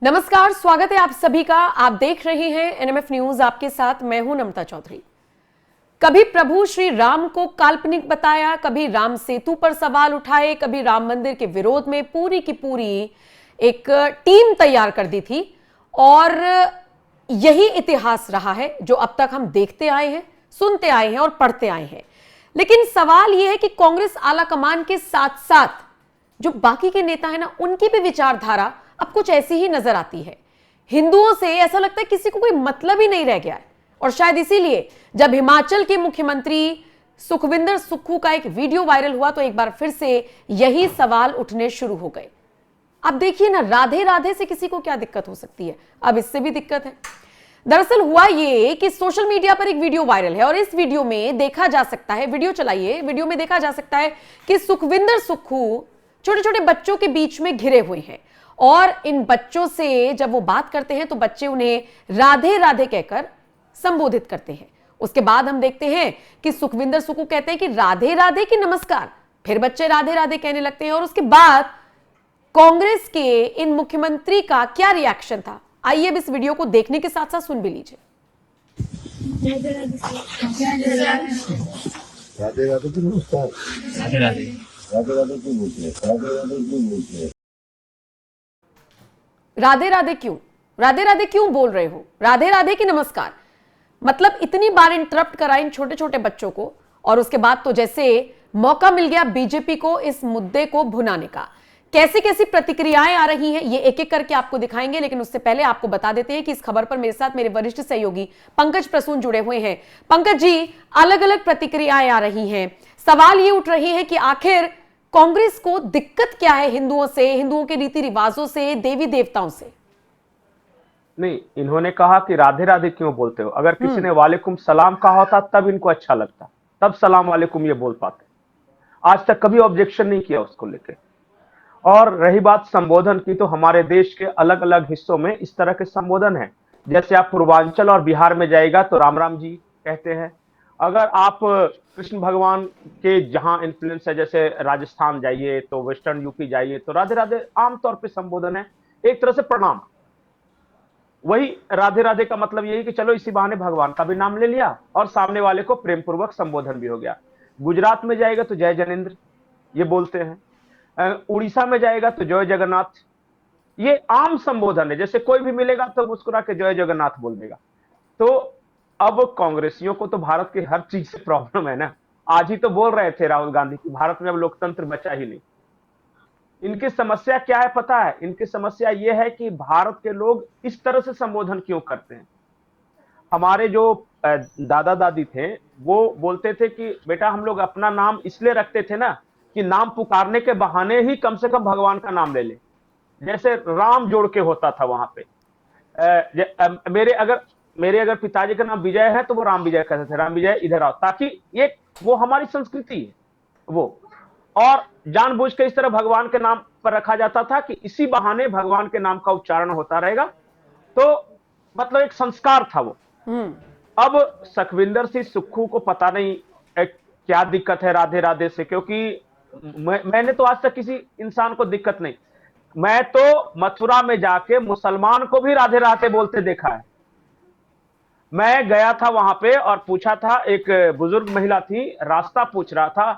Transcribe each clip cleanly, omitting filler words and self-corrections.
नमस्कार, स्वागत है आप सभी का। आप देख रहे हैं एनएमएफ न्यूज, आपके साथ मैं हूं नम्रता चौधरी। कभी प्रभु श्री राम को काल्पनिक बताया, कभी राम सेतु पर सवाल उठाए, कभी राम मंदिर के विरोध में पूरी की पूरी एक टीम तैयार कर दी थी। और यही इतिहास रहा है जो अब तक हम देखते आए हैं, सुनते आए हैं और पढ़ते आए हैं। लेकिन सवाल यह है कि कांग्रेस आलाकमान के साथ साथ जो बाकी के नेता है ना, उनकी भी विचारधारा अब कुछ ऐसी ही नजर आती है। हिंदुओं से ऐसा लगता है किसी को कोई मतलब ही नहीं रह गया है। और शायद इसीलिए जब हिमाचल के मुख्यमंत्री सुखविंदर सुक्खू का एक वीडियो वायरल हुआ तो एक बार फिर से यही सवाल उठने शुरू हो गए। अब देखिए ना, राधे राधे से किसी को क्या दिक्कत हो सकती है, अब इससे भी दिक्कत है। दरअसल हुआ ये कि सोशल मीडिया पर एक वीडियो वायरल है और इस वीडियो में देखा जा सकता है, वीडियो चलाइए, वीडियो में देखा जा सकता है कि सुखविंदर सुक्खू छोटे छोटे बच्चों के बीच में घिरे हुए हैं और इन बच्चों से जब वो बात करते हैं तो बच्चे उन्हें राधे राधे कहकर संबोधित करते हैं। उसके बाद हम देखते हैं कि सुखविंदर सुक्खू कहते हैं कि राधे राधे की नमस्कार, फिर बच्चे राधे राधे कहने लगते हैं। और उसके बाद कांग्रेस के इन मुख्यमंत्री का क्या रिएक्शन था, आइए अब इस वीडियो को देखने के साथ साथ सुन भी लीजिए। राधे राधे की नमस्कार। राधे राधे राधे राधे क्यों बोलते हैं? राधे राधे क्यों बोलते हैं? राधे राधे क्यों, राधे राधे क्यों बोल रहे हो? राधे राधे की नमस्कार मतलब इतनी बार इंटरप्ट करा इन छोटे छोटे बच्चों को और उसके बाद तो जैसे मौका मिल गया बीजेपी को इस मुद्दे को भुनाने का। कैसी कैसी प्रतिक्रियाएं आ रही हैं ये एक एक करके आपको दिखाएंगे, लेकिन उससे पहले आपको बता देते हैं कि इस खबर पर मेरे साथ मेरे वरिष्ठ सहयोगी पंकज प्रसून जुड़े हुए हैं। पंकज जी, अलग अलग प्रतिक्रियाएं आ रही हैं, सवाल ये उठ रहे हैं कि आखिर कांग्रेस को दिक्कत क्या है हिंदुओं से, हिंदुओं के रीति रिवाजों से, देवी देवताओं से? नहीं, इन्होंने कहा कि राधे राधे क्यों बोलते हो। अगर किसी ने वालेकुम सलाम कहा होता तब इनको अच्छा लगता, तब सलाम वालेकुम ये बोल पाते। आज तक कभी ऑब्जेक्शन नहीं किया उसको लेके। और रही बात संबोधन की, तो हमारे देश के अलग अलग हिस्सों में इस तरह के संबोधन हैं। जैसे आप पूर्वांचल और बिहार में जाएगा तो राम राम जी कहते हैं। अगर आप कृष्ण भगवान के जहां इन्फ्लुएंस है, जैसे राजस्थान जाइए तो वेस्टर्न यूपी जाइए तो राधे राधे आमतौर पे संबोधन है, एक तरह से प्रणाम। वही राधे राधे का मतलब यही कि चलो इसी बहाने भगवान का भी नाम ले लिया और सामने वाले को प्रेम पूर्वक संबोधन भी हो गया। गुजरात में जाएगा तो जय जनेन्द्र ये बोलते हैं, उड़ीसा में जाएगा तो जय जगन्नाथ। ये आम संबोधन है, जैसे कोई भी मिलेगा तो मुस्कुरा के जय जगन्नाथ बोल देगा। तो अब कांग्रेसियों को तो भारत की हर चीज से प्रॉब्लम है ना। आज ही तो बोल रहे थे राहुल गांधी कि भारत में अब लोकतंत्र बचा ही नहीं। इनकी समस्या क्या है पता है? इनकी समस्या यह है कि भारत के लोग इस तरह से संबोधन क्यों करते हैं। हमारे जो दादा दादी थे वो बोलते थे कि बेटा हम लोग अपना नाम इसलिए रखते थे ना कि नाम पुकारने के बहाने ही कम से कम भगवान का नाम ले ले। जैसे राम जोड़ के होता था वहां पे। मेरे अगर पिताजी का नाम विजय है तो वो राम विजय कहते थे, राम विजय इधर आओ, ताकि ये वो हमारी संस्कृति है वो। और जानबूझ के इस तरह भगवान के नाम पर रखा जाता था कि इसी बहाने भगवान के नाम का उच्चारण होता रहेगा। तो मतलब एक संस्कार था वो। अब सुखविंदर सिंह सुक्खू को पता नहीं क्या दिक्कत है राधे राधे से, क्योंकि मैंने तो आज तक किसी इंसान को दिक्कत नहीं। मैं तो मथुरा में जाके मुसलमान को भी राधे राधे बोलते देखा है। मैं गया था वहां पे और पूछा था, एक बुजुर्ग महिला थी, रास्ता पूछ रहा था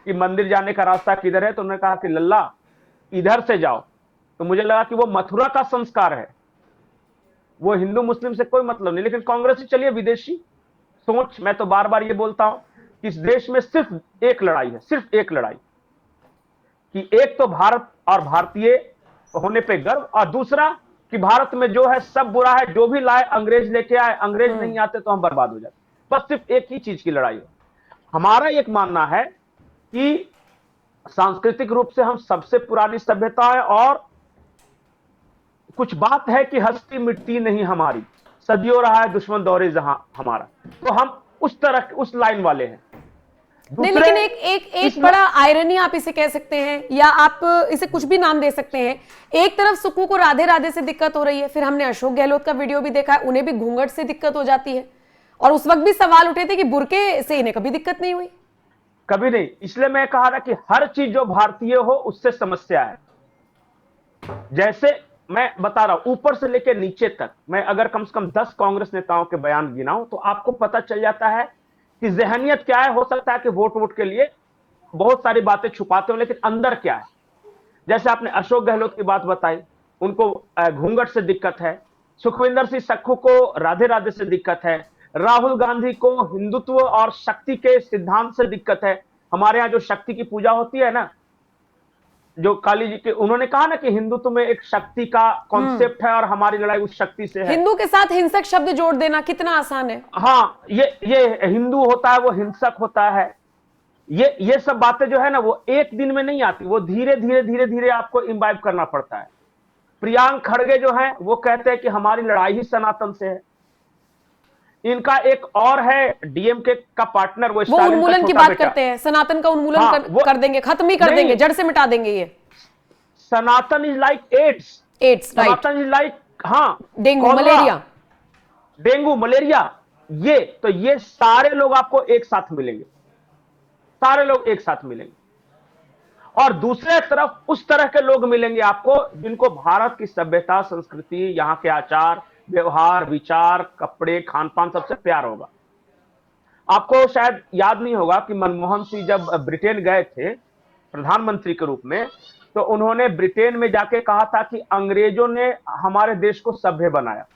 कि मंदिर जाने का रास्ता किधर है, तो उन्होंने कहा कि लल्ला इधर से जाओ। तो मुझे लगा कि वो मथुरा का संस्कार है, वो हिंदू मुस्लिम से कोई मतलब नहीं। लेकिन कांग्रेस ही चलिए विदेशी सोच। मैं तो बार बार ये बोलता हूं कि इस देश में सिर्फ एक लड़ाई है, सिर्फ एक लड़ाई, कि एक तो भारत और भारतीय होने पे गर्व, और दूसरा कि भारत में जो है सब बुरा है, जो भी लाए अंग्रेज लेके आए, अंग्रेज नहीं आते तो हम बर्बाद हो जाते। बस सिर्फ एक ही चीज की लड़ाई है। हमारा एक मानना है कि सांस्कृतिक रूप से हम सबसे पुरानी सभ्यता है और कुछ बात है कि हस्ती मिटती नहीं हमारी, सदियों रहा है दुश्मन दौरे जहां हमारा। तो हम उस तरह उस लाइन वाले हैं। नहीं, लेकिन एक बड़ा आयरनी आप इसे कह सकते हैं, या आप इसे कुछ भी नाम दे सकते हैं। एक तरफ सुक्खू को राधे राधे से दिक्कत हो रही है, फिर हमने अशोक गहलोत का वीडियो भी देखा है, उन्हें भी घूंघट से दिक्कत हो जाती है और उस वक्त भी सवाल उठे थे कि बुर्के से इन्हें कभी दिक्कत नहीं हुई। कभी नहीं। इसलिए मैं कहा था कि हर चीज जो भारतीय हो उससे समस्या है। जैसे मैं बता रहा हूं, ऊपर से लेकर नीचे तक मैं अगर कम से कम 10 कांग्रेस नेताओं के बयान गिनाऊं तो आपको पता चल जाता है कि जहनियत क्या है। हो सकता है कि वोट के लिए बहुत सारी बातें छुपाते हो, लेकिन अंदर क्या है। जैसे आपने अशोक गहलोत की बात बताई, उनको घूंघट से दिक्कत है। सुखविंदर सिंह सुक्खू को राधे राधे से दिक्कत है। राहुल गांधी को हिंदुत्व और शक्ति के सिद्धांत से दिक्कत है। हमारे यहाँ जो शक्ति की पूजा होती है ना, जो काली जी के, उन्होंने कहा ना कि हिंदुत्व में एक शक्ति का कॉन्सेप्ट है और हमारी लड़ाई उस शक्ति से है। हिंदू के साथ हिंसक शब्द जोड़ देना कितना आसान है। हाँ, ये हिंदू होता है वो हिंसक होता है। ये सब बातें जो है ना वो एक दिन में नहीं आती, वो धीरे धीरे आपको इम्बाइब करना पड़ता है। प्रियांक खड़गे जो है वो कहते हैं कि हमारी लड़ाई ही सनातन से है। इनका एक और है डीएमके का पार्टनर, वो स्टालिन का उन्मूलन की छोटा बात बेटा। करते हैं, सनातन का उन्मूलन हाँ, कर देंगे, खत्म ही कर नहीं, देंगे, जड़ से मिटा देंगे। ये Sanatan is like AIDS, AIDS, right, Sanatan is like, हाँ, dengue, cholera, malaria, dengue, malaria. ये सारे लोग आपको एक साथ मिलेंगे, सारे लोग एक साथ मिलेंगे। और दूसरे तरफ उस तरह के लोग मिलेंगे आपको जिनको भारत की सभ्यता, संस्कृति, यहाँ के आचार व्यवहार, विचार, कपड़े, खान पान सबसे प्यार होगा। आपको शायद याद नहीं होगा कि मनमोहन सिंह जब ब्रिटेन गए थे प्रधानमंत्री के रूप में, तो उन्होंने ब्रिटेन में जाके कहा था कि अंग्रेजों ने हमारे देश को सभ्य बनाया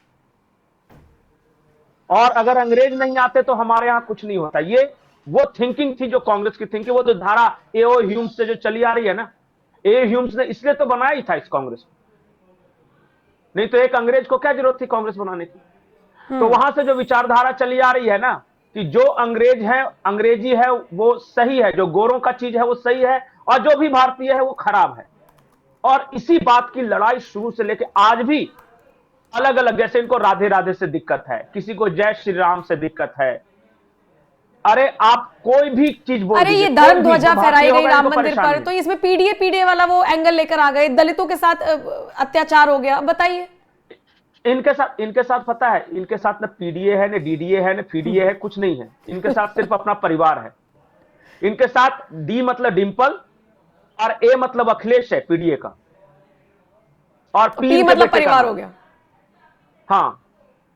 और अगर अंग्रेज नहीं आते तो हमारे यहां कुछ नहीं होता। ये वो थिंकिंग थी जो कांग्रेस की थिंकिंग, वो तो धारा एओ ह्यूम्स से जो चली आ रही है ना, एओ ह्यूम्स ने इसलिए तो बनाया ही था इस कांग्रेस को, नहीं तो एक अंग्रेज को क्या जरूरत थी कांग्रेस बनाने की। तो वहां से जो विचारधारा चली आ रही है ना कि जो अंग्रेज है, अंग्रेजी है वो सही है, जो गोरों का चीज है वो सही है, और जो भी भारतीय है वो खराब है। और इसी बात की लड़ाई शुरू से लेकर आज भी अलग अलग, जैसे इनको राधे राधे से दिक्कत है, किसी को जय श्री राम से दिक्कत है। अरे आप कोई भी चीज बोल अरे ये दीजिए, धर्म कोई भी ध्वजा जो फहराई भारतीय गई होगा, राम इनको मंदिर परेशानी पर, है। तो इसमें पीडीए वाला वो एंगल लेकर आ गए, दलितों के साथ अत्याचार हो गया। अब बताइए, इनके साथ पता है, इनके साथ ना पीडीए है, ना डीडीए है, ना पीडीए है, कुछ नहीं है। इनके साथ सिर्फ अपना परिवार है। इनके साथ डी मतलब डिंपल और ए मतलब अखिलेश है पीडीए का, और पी मतलब परिवार हो गया। हाँ,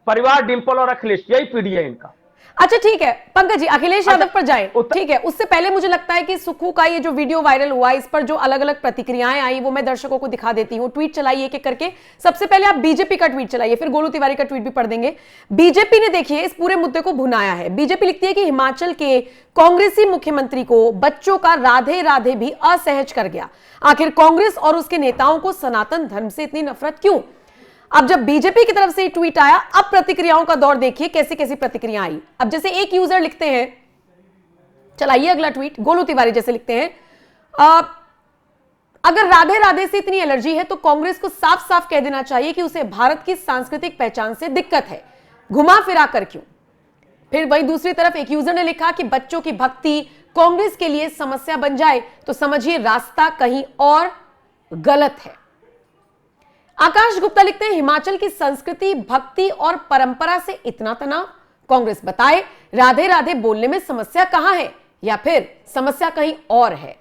परिवार डिंपल और अखिलेश, यही पीडीए है इनका। अच्छा ठीक है पंकज जी, अखिलेश यादव पर जाएं। उत्तर- ठीक है, उससे पहले मुझे लगता है कि सुक्खू का ये जो वीडियो वायरल हुआ, इस पर जो अलग अलग प्रतिक्रियाएं आई वो मैं दर्शकों को दिखा देती हूं। ट्वीट चलाइए एक एक करके। सबसे पहले आप बीजेपी का ट्वीट चलाइए, फिर गोलू तिवारी का ट्वीट भी पढ़ देंगे। बीजेपी ने देखिए इस पूरे मुद्दे को भुनाया है। बीजेपी लिखती है कि हिमाचल के कांग्रेसी मुख्यमंत्री को बच्चों का राधे राधे भी असहज कर गया। आखिर कांग्रेस और उसके नेताओं को सनातन धर्म से इतनी नफरत क्यों? अब जब बीजेपी की तरफ से ट्वीट आया, अब प्रतिक्रियाओं का दौर देखिए कैसी कैसी प्रतिक्रिया आई। अब जैसे एक यूजर लिखते हैं, चलाइए अगला ट्वीट, गोलू तिवारी जैसे लिखते हैं, अगर राधे राधे से इतनी एलर्जी है तो कांग्रेस को साफ साफ कह देना चाहिए कि उसे भारत की सांस्कृतिक पहचान से दिक्कत है, घुमा फिरा कर क्यों। फिर वही दूसरी तरफ एक यूजर ने लिखा कि बच्चों की भक्ति कांग्रेस के लिए समस्या बन जाए तो समझिए रास्ता कहीं और गलत है। आकाश गुप्ता लिखते हैं, हिमाचल की संस्कृति, भक्ति और परंपरा से इतना तनाव, कांग्रेस बताए राधे राधे बोलने में समस्या कहां है, या फिर समस्या कहीं और है।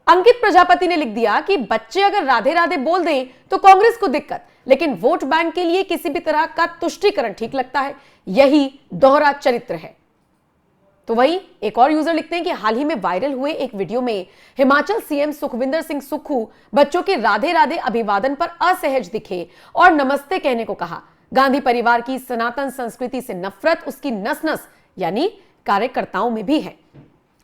अंकित प्रजापति ने लिख दिया कि बच्चे अगर राधे राधे बोल दें तो कांग्रेस को दिक्कत, लेकिन वोट बैंक के लिए किसी भी तरह का तुष्टीकरण ठीक लगता है, यही दोहरा चरित्र है। तो वहीं एक और यूजर लिखते हैं कि हाल ही में वायरल हुए एक वीडियो में हिमाचल सीएम सुखविंदर सिंह सुक्खू बच्चों के राधे राधे अभिवादन पर असहज दिखे और नमस्ते कहने को कहा। गांधी परिवार की सनातन संस्कृति से नफरत उसकी नस नस यानी कार्यकर्ताओं में भी है,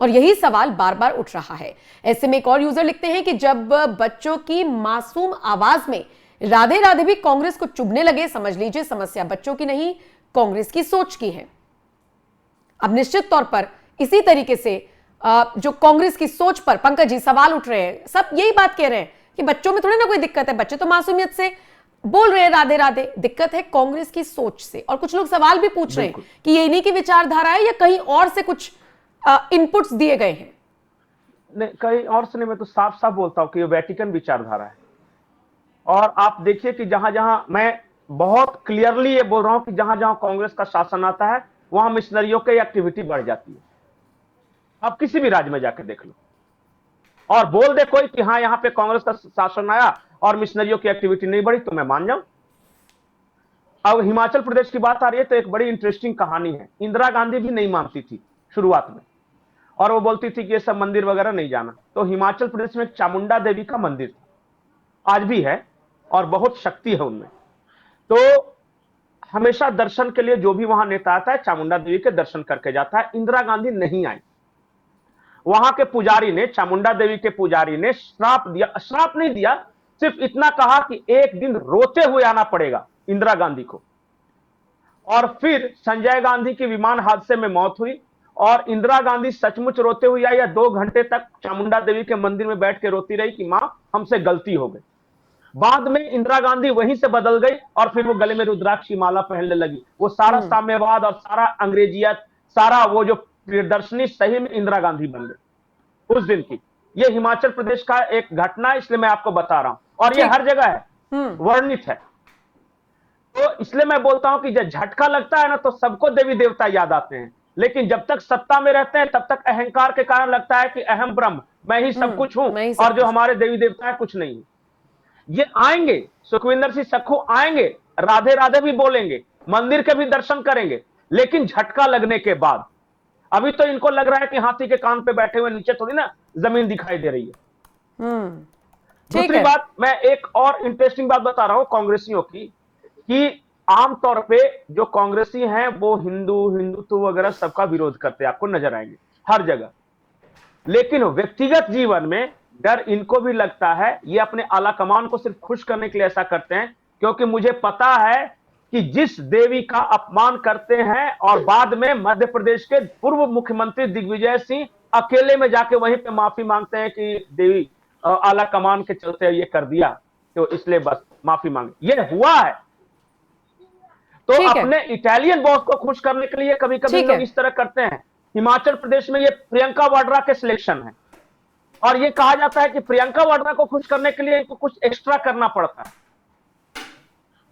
और यही सवाल बार बार उठ रहा है। ऐसे में एक और यूजर लिखते हैं कि जब बच्चों की मासूम आवाज में राधे राधे भी कांग्रेस को चुभने लगे, समझ लीजिए समस्या बच्चों की नहीं कांग्रेस की सोच की है। अब निश्चित तौर पर इसी तरीके से जो कांग्रेस की सोच पर पंकज जी सवाल उठ रहे हैं, सब यही बात कह रहे हैं कि बच्चों में थोड़ी ना कोई दिक्कत है, बच्चे तो मासूमियत से बोल रहे हैं राधे राधे, दिक्कत है कांग्रेस की सोच से। और कुछ लोग सवाल भी पूछ रहे हैं कि ये इन्हीं की विचारधारा है या कहीं और से कुछ इनपुट्स दिए गए हैं। नहीं, कहीं और से नहीं, मैं तो साफ साफ बोलता हूं कि ये वेटिकन विचारधारा है। और आप देखिए कि जहां जहां, मैं बहुत क्लियरली ये बोल रहा हूं कि जहां जहां कांग्रेस का शासन आता है वहां मिशनरियों की एक्टिविटी बढ़ जाती है। आप किसी भी राज्य में जाकर देख लो, और बोल दे कोई कि हाँ यहां पे कांग्रेस का शासन आया और मिशनरियों की एक्टिविटी नहीं बढ़ी, तो मैं मान जाऊं। अब हिमाचल प्रदेश की बात आ रही है तो एक बड़ी इंटरेस्टिंग कहानी है। इंदिरा गांधी भी नहीं मानती थी शुरुआत में, और वो बोलती थी कि ये सब मंदिर वगैरह नहीं जाना। तो हिमाचल प्रदेश में एक चामुंडा देवी का मंदिर था, आज भी है, और बहुत शक्ति है उनमें। तो हमेशा दर्शन के लिए जो भी वहां नेता आता है, चामुंडा देवी के दर्शन करके जाता है। इंदिरा गांधी नहीं आई। वहां के पुजारी ने, चामुंडा देवी के पुजारी ने श्राप दिया, श्राप नहीं दिया, सिर्फ इतना कहा कि एक दिन रोते हुए आना पड़ेगा इंदिरा गांधी को। और फिर संजय गांधी की विमान हादसे में मौत हुई, और इंदिरा गांधी सचमुच रोते हुए आई, या 2 घंटे तक चामुंडा देवी के मंदिर में बैठ के रोती रही कि मां हमसे गलती हो गई। बाद में इंदिरा गांधी वहीं से बदल गई, और फिर वो गले में रुद्राक्ष की माला पहनने लगी। वो सारा साम्यवाद और सारा अंग्रेजियत, सारा वो जो प्रियदर्शनी, सही में इंदिरा गांधी बन गई उस दिन की। ये हिमाचल प्रदेश का एक घटना है, इसलिए मैं आपको बता रहा हूं, और ये हर जगह है, वर्णित है। तो इसलिए मैं बोलता हूं कि जब झटका लगता है ना, तो सबको देवी देवता याद आते हैं, लेकिन जब तक सत्ता में रहते हैं तब तक अहंकार के कारण लगता है कि अहम ब्रह्म, मैं ही सब कुछ हूं, और जो हमारे देवी देवता है कुछ नहीं। ये आएंगे, सुखविंदर सिंह सखू आएंगे, राधे राधे भी बोलेंगे, मंदिर के भी दर्शन करेंगे, लेकिन झटका लगने के बाद। अभी तो इनको लग रहा है कि हाथी के कान पे बैठे हुए, नीचे थोड़ी ना जमीन दिखाई दे रही है। दूसरी बात, मैं एक और इंटरेस्टिंग बात बता रहा हूं कांग्रेसियों की, कि आमतौर पे जो कांग्रेसी हैं वो हिंदुत्व वगैरह सबका विरोध करते हैं, आपको नजर आएंगे हर जगह। लेकिन व्यक्तिगत जीवन में डर इनको भी लगता है। ये अपने आला कमान को सिर्फ खुश करने के लिए ऐसा करते हैं, क्योंकि मुझे पता है कि जिस देवी का अपमान करते हैं, और बाद में मध्य प्रदेश के पूर्व मुख्यमंत्री दिग्विजय सिंह अकेले में जाके वहीं पे माफी मांगते हैं कि देवी आला कमान के चलते ये कर दिया, तो इसलिए बस माफी मांगे। ये हुआ है। तो अपने इटालियन बॉस को खुश करने के लिए कभी कभी लोग इस तरह करते हैं। हिमाचल प्रदेश में ये प्रियंका वाड्रा के सिलेक्शन है, और ये कहा जाता है कि प्रियंका वाड्रा को खुश करने के लिए इनको कुछ एक्स्ट्रा करना पड़ता है।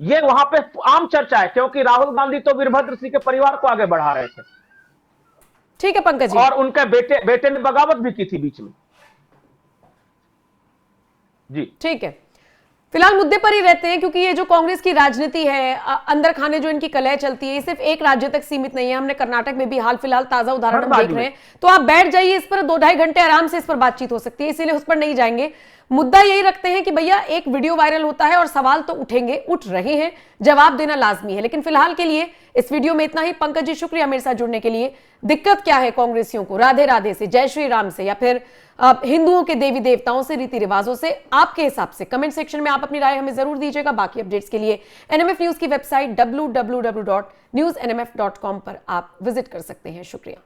ये वहां पे आम चर्चा है, क्योंकि राहुल गांधी तो वीरभद्र सिंह के परिवार को आगे बढ़ा रहे थे। ठीक है पंकज जी। और उनके बेटे ने बगावत भी की थी बीच में। जी ठीक है, फिलहाल मुद्दे पर ही रहते हैं, क्योंकि ये जो कांग्रेस की राजनीति है, अंदर खाने जो इनकी कलह चलती है, ये सिर्फ एक राज्य तक सीमित नहीं है। हमने कर्नाटक में भी हाल फिलहाल ताजा उदाहरण हम देख रहे हैं। तो आप बैठ जाइए, इस पर 2-2.5 घंटे आराम से इस पर बातचीत हो सकती है, इसीलिए उस पर नहीं जाएंगे। मुद्दा यही रखते हैं कि भैया एक वीडियो वायरल होता है और सवाल तो उठेंगे, उठ रहे हैं, जवाब देना लाजमी है। लेकिन फिलहाल के लिए इस वीडियो में इतना ही। पंकज जी शुक्रिया मेरे साथ जुड़ने के लिए। दिक्कत क्या है कांग्रेसियों को, राधे राधे से, जय श्री राम से, या फिर हिंदुओं के देवी देवताओं से, रीति रिवाजों से, आपके हिसाब से कमेंट सेक्शन में आप अपनी राय हमें जरूर दीजिएगा। बाकी अपडेट्स के लिए एनएमएफ न्यूज की वेबसाइट www.newsnmf.com पर आप विजिट कर सकते हैं। शुक्रिया।